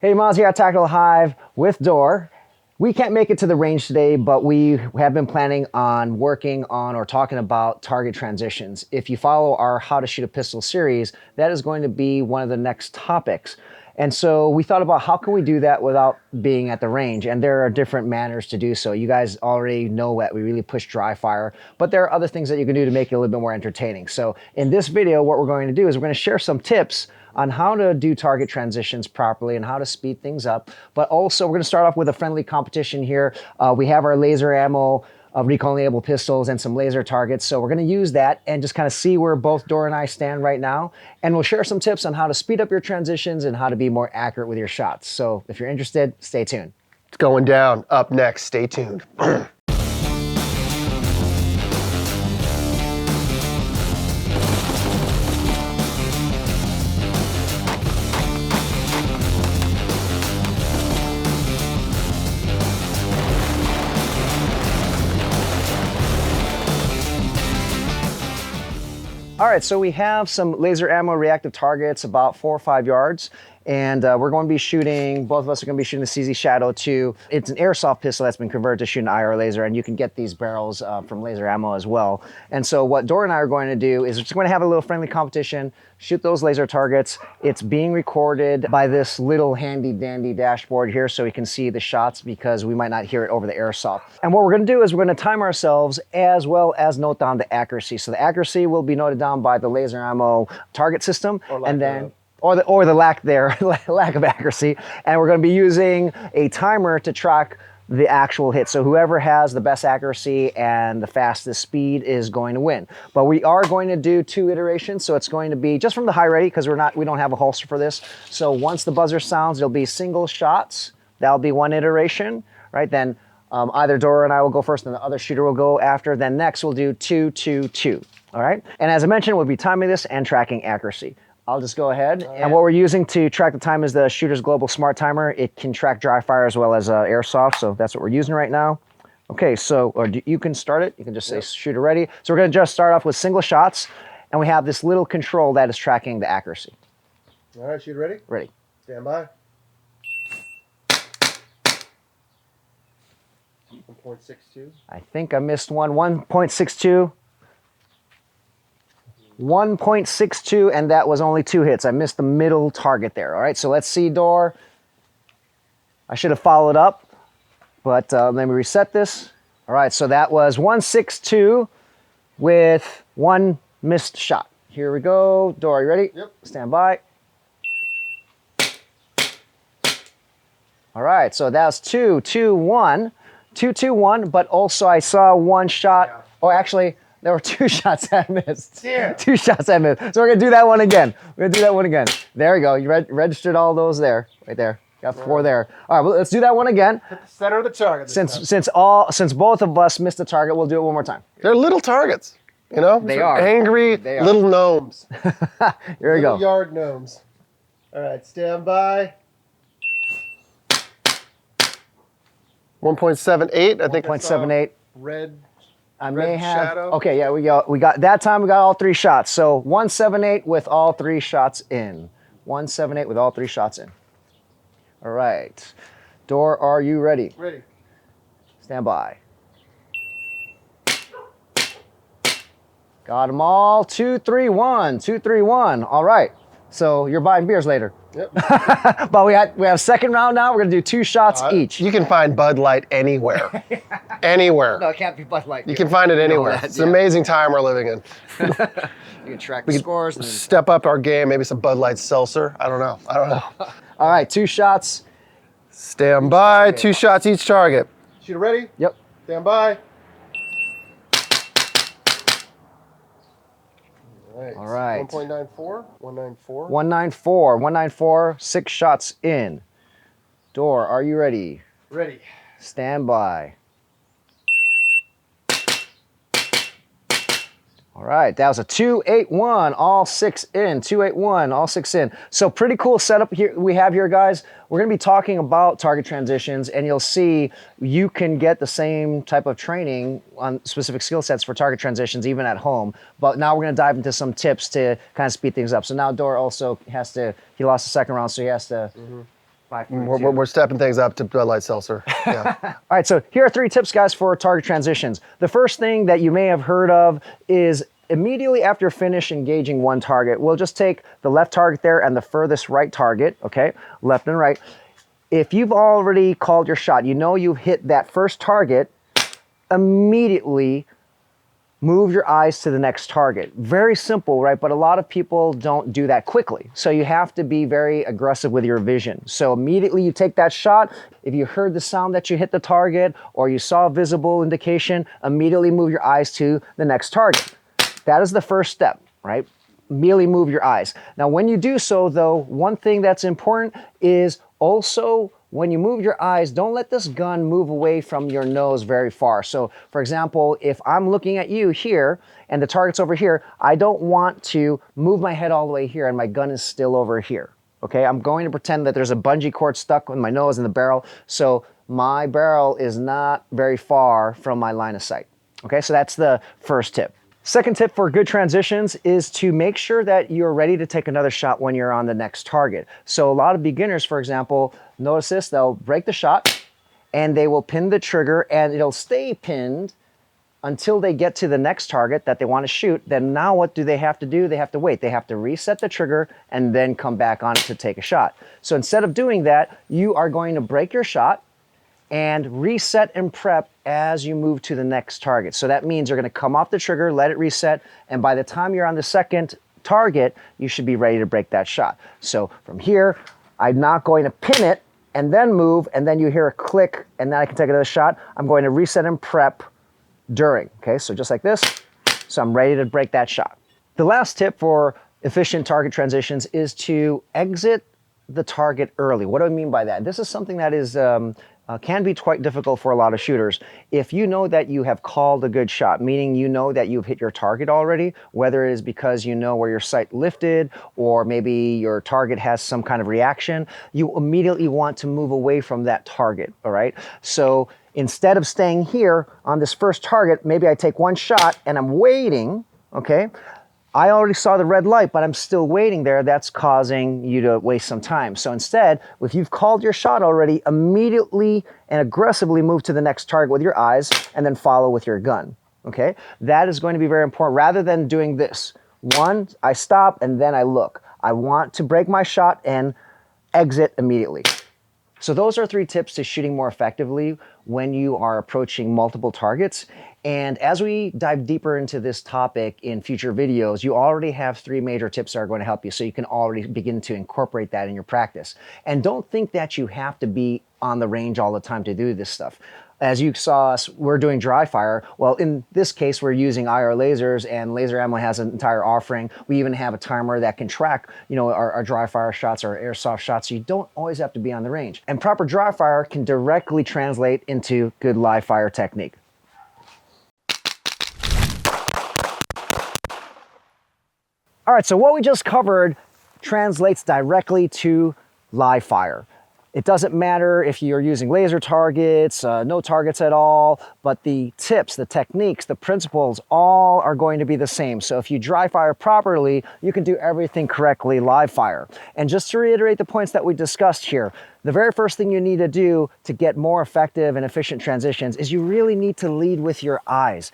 Hey, Myles here at Tactical Hyve with Dorr. We can't make it to the range today, but we have been planning on working on or talking about target transitions. If you follow our How to Shoot a Pistol series, that is going to be one of the next topics. And so we thought about how can we do that without being at the range, and there are different manners to do so. You guys already know that we really push dry fire, but there are other things that you can do to make it a little bit more entertaining. So in this video, what we're going to do is we're going to share some tips on how to do target transitions properly and how to speed things up. But also we're going to start off with a friendly competition here. We have our laser ammo, recoil-enable pistols, and some laser targets. So we're going to use that and just kind of see where both Dorr and I stand right now. And we'll share some tips on how to speed up your transitions and how to be more accurate with your shots. So if you're interested, stay tuned. It's going down. Up next, stay tuned. All right, so we have some laser ammo reactive targets about 4 or 5 yards, and we're going to be shooting, both of us are going to be shooting the CZ Shadow 2. It's an airsoft pistol that's been converted to shoot an IR laser, and you can get these barrels from laser ammo as well. And so what Dorr and I are going to do is we're just going to have a little friendly competition, shoot those laser targets. It's being recorded by this little handy dandy dashboard here so we can see the shots because we might not hear it over the airsoft. And what we're going to do is we're going to time ourselves as well as note down the accuracy. So the accuracy will be noted down by the laser ammo target system, and then or the lack of accuracy. And we're going to be using a timer to track the actual hit. So whoever has the best accuracy and the fastest speed is going to win. But we are going to do 2 iterations. So it's going to be just from the high ready because we don't have a holster for this. So once the buzzer sounds, it'll be single shots. That'll be 1 iteration, right? Then either Dorr and I will go first, and the other shooter will go after. Then next we'll do 2, 2, 2. All right. And as I mentioned, we'll be timing this and tracking accuracy. I'll just go ahead. And what we're using to track the time is the Shooter's Global Smart Timer. It can track dry fire as well as airsoft, so that's what we're using right now. Okay, so you can start it. You can just say shooter ready. So we're going to just start off with single shots, and we have this little control that is tracking the accuracy. All right, shooter ready? Ready. Stand by. 1.62. I think I missed one. 1.62. 1.62, and that was only 2 hits. I missed the middle target there. All right, so let's see, Dorr. I should have followed up, but let me reset this. All right, so that was 1.62 with 1 missed shot. Here we go. Dorr, you ready? Yep. Stand by. All right, so that's 2, 2, 1. 2, 2, 1, but also I saw 1 shot. Yeah. Oh, actually, there were 2 shots that missed. Yeah. 2 shots that missed. So we're going to do that one again. We're going to do that one again. There we go. You registered all those there. Right there. Got 4 there. All right, well, let's do that one again. Hit the center of the target. Since both of us missed the target, we'll do it one more time. They're little targets, you know? They are. Angry little gnomes. Here we go. Little yard gnomes. All right, stand by. 1.78, I think. 1.78. Red. I Red may have. shadow. Okay, yeah, we got that time. We got all 3 shots. So 178 with all 3 shots in. 178 with all 3 shots in. All right, Dorr, are you ready? Ready. Stand by. Got them all. 2, 3, 1. 2, 3, 1. All right. So you're buying beers later. Yep. But we have second round now. We're gonna do 2 shots each. You can find Bud Light anywhere. Anywhere. No, it can't be Bud Light. You can find it anywhere. It's an amazing time we're living in. You can track the scores. And step up our game. Maybe some Bud Light seltzer. I don't know. All right, 2 shots. Stand by. 2 shots each target. Shooter ready? Yep. Stand by. All right. 1.94. 194. 194. 194. 6 shots in. Dorr, are you ready? Ready. Stand by. All right, that was a 2-8-1, all 6 in. 2-8-1, all 6 in. So pretty cool setup here we have here, guys. We're gonna be talking about target transitions, and you'll see you can get the same type of training on specific skill sets for target transitions even at home. But now we're gonna dive into some tips to kind of speed things up. So now Dorr also has to, he lost the second round, so he has to We're stepping things up to Bud Light Seltzer. Yeah. All right, so here are 3 tips, guys, for target transitions. The first thing that you may have heard of is immediately after finish engaging one target, we'll just take the left target there and the furthest right target, okay, left and right. If you've already called your shot, you know you've hit that first target, immediately move your eyes to the next target. Very simple, right? But a lot of people don't do that quickly. So you have to be very aggressive with your vision. So immediately you take that shot. If you heard the sound that you hit the target or you saw a visible indication, immediately move your eyes to the next target. That is the first step, right? Immediately move your eyes. Now, when you do so, though, one thing that's important is also when you move your eyes, don't let this gun move away from your nose very far. So, for example, if I'm looking at you here and the target's over here, I don't want to move my head all the way here and my gun is still over here. Okay, I'm going to pretend that there's a bungee cord stuck with my nose in the barrel, so my barrel is not very far from my line of sight. Okay, so that's the first tip. Second tip for good transitions is to make sure that you're ready to take another shot when you're on the next target. So a lot of beginners, for example, notice this, they'll break the shot and they will pin the trigger and it'll stay pinned until they get to the next target that they want to shoot. Then now what do they have to do? They have to wait. They have to reset the trigger and then come back on it to take a shot. So instead of doing that, you are going to break your shot and reset and prep as you move to the next target. So that means you're going to come off the trigger, let it reset, and by the time you're on the second target, you should be ready to break that shot. So from here, I'm not going to pin it and then move, and then you hear a click, and then I can take another shot. I'm going to reset and prep during, okay? So just like this, so I'm ready to break that shot. The last tip for efficient target transitions is to exit the target early. What do I mean by that? This is something that is can be quite difficult for a lot of shooters. If you know that you have called a good shot, meaning you know that you've hit your target already, whether it is because you know where your sight lifted or maybe your target has some kind of reaction, you immediately want to move away from that target, all right? So instead of staying here on this first target, maybe I take one shot and I'm waiting, okay? I already saw the red light, but I'm still waiting there. That's causing you to waste some time. So instead, if you've called your shot already, immediately and aggressively move to the next target with your eyes and then follow with your gun, okay? That is going to be very important rather than doing this. One, I stop and then I look. I want to break my shot and exit immediately. So those are 3 tips to shooting more effectively when you are approaching multiple targets. And as we dive deeper into this topic in future videos, you already have 3 major tips that are going to help you, so you can already begin to incorporate that in your practice. And don't think that you have to be on the range all the time to do this stuff. As you saw us, we're doing dry fire. Well, in this case, we're using IR lasers, and Laser Ammo has an entire offering. We even have a timer that can track, our dry fire shots, our airsoft shots, so you don't always have to be on the range. And proper dry fire can directly translate into good live fire technique. All right, so what we just covered translates directly to live fire. It doesn't matter if you're using laser targets, no targets at all, but the tips, the techniques, the principles, all are going to be the same. So if you dry fire properly, you can do everything correctly live fire. And just to reiterate the points that we discussed here, the very first thing you need to do to get more effective and efficient transitions is you really need to lead with your eyes.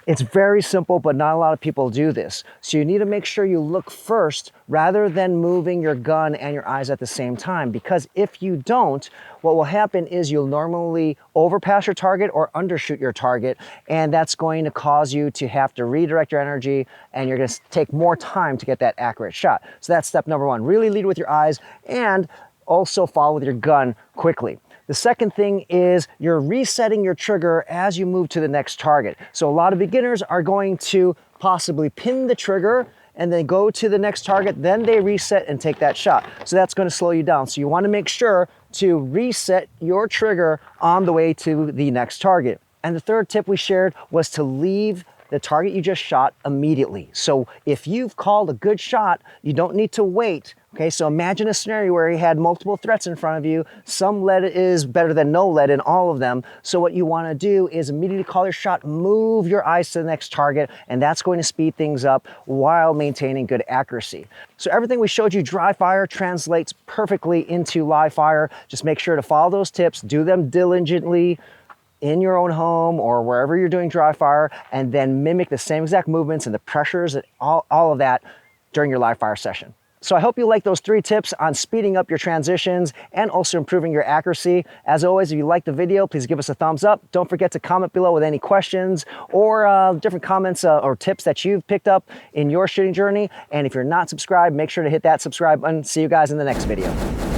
It's very simple, but not a lot of people do this. So you need to make sure you look first rather than moving your gun and your eyes at the same time. Because if you don't, what will happen is you'll normally overpass your target or undershoot your target, and that's going to cause you to have to redirect your energy, and you're going to take more time to get that accurate shot. So that's step number 1. Really lead with your eyes and also follow with your gun quickly. The second thing is you're resetting your trigger as you move to the next target. So a lot of beginners are going to possibly pin the trigger and then go to the next target, then they reset and take that shot. So that's going to slow you down. So you want to make sure to reset your trigger on the way to the next target. And the third tip we shared was to leave the target you just shot immediately. So if you've called a good shot, you don't need to wait Okay, so imagine a scenario where you had multiple threats in front of you. Some lead is better than no lead in all of them. So what you want to do is immediately call your shot, move your eyes to the next target, and that's going to speed things up while maintaining good accuracy. So everything we showed you dry fire translates perfectly into live fire. Just make sure to follow those tips, do them diligently in your own home or wherever you're doing dry fire, and then mimic the same exact movements and the pressures and all of that during your live fire session. So I hope you like those 3 tips on speeding up your transitions and also improving your accuracy. As always, if you like the video, please give us a thumbs up. Don't forget to comment below with any questions or different comments or tips that you've picked up in your shooting journey. And if you're not subscribed, make sure to hit that subscribe button. See you guys in the next video.